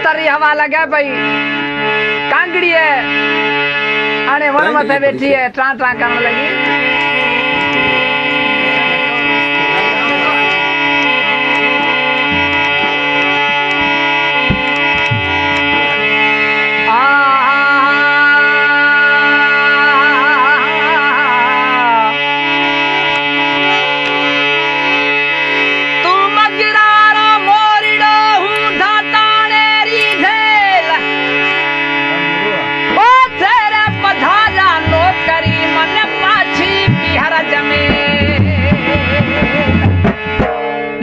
उतरी हवा लगे भाई कांगड़ी है अरे वन मथे बैठी है ट्रा ट्रा करने लगी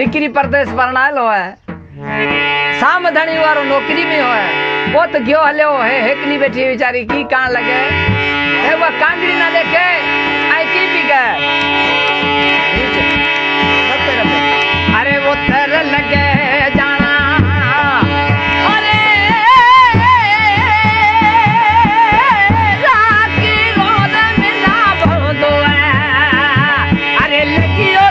निकरी परदेश परनाल हो है साम धनी वारो नौकरी में हो है वो तो गयो हलो है हेकनी बैठी बेचारी की कान लगे है वो कांगड़ी ना देखे आई की भी गए अरे वो तर लगे जाना अरे राकी रोद में ना बोलो अरे लगियो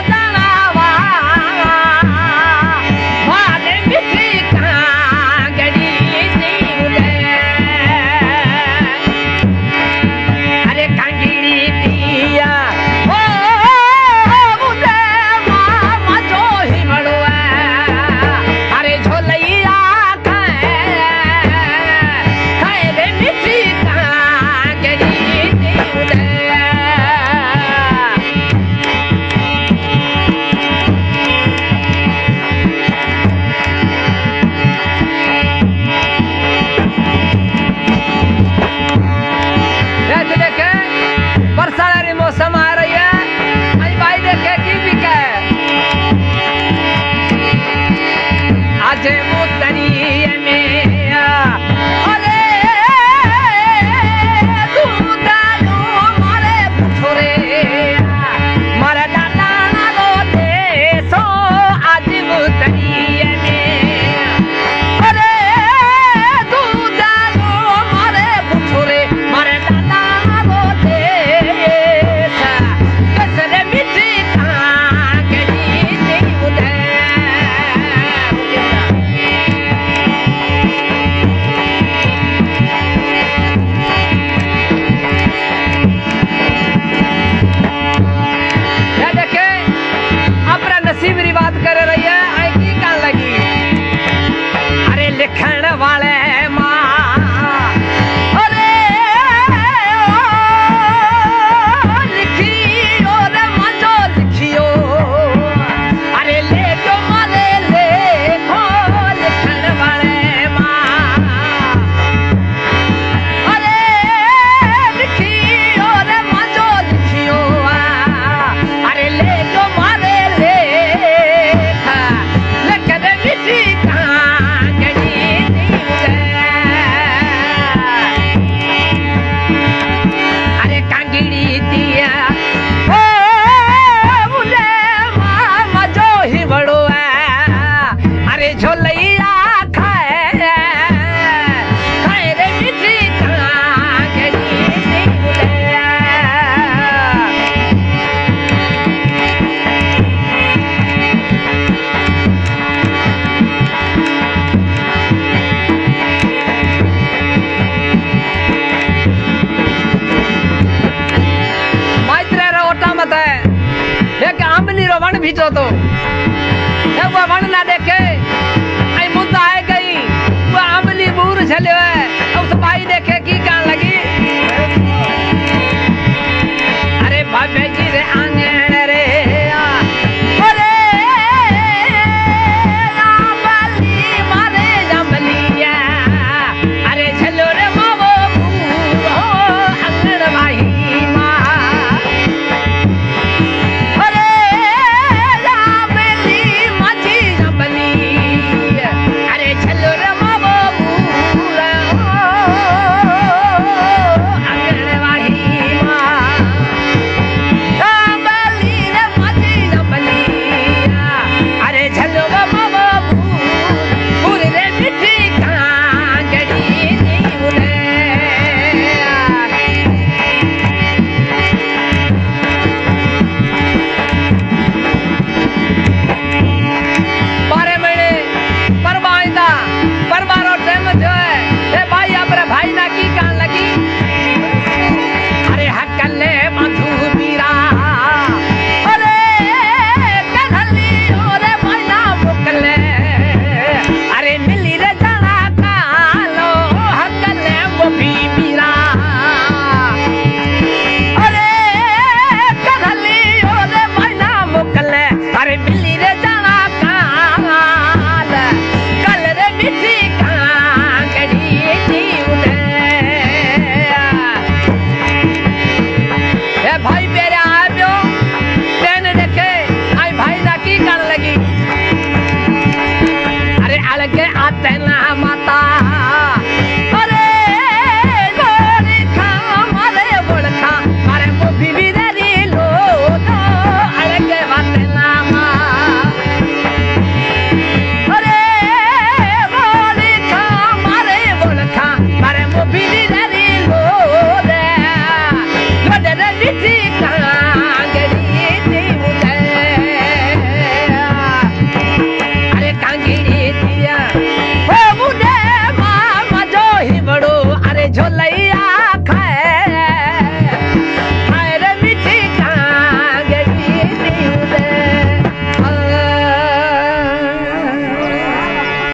मौसम आ रही है आई भाई देखे की भी कहे आज मुतरी में अरे तू दानो मारे पुछोरे मारे डाला ना लो दे सो आज मुतरी में अरे तू दानो मारे पुछोरे मारे डाला ना लो दे नसीबरी बात कर रही है आई की कान लगी अरे लिखण वाले माँ अरे लिखियो रे मजो लिखियो अरे ले जो माले लेखो लिखण वाले माँ अरे लिखियो रे मजो लिखियो अरे ले जो माले वन भीचो तो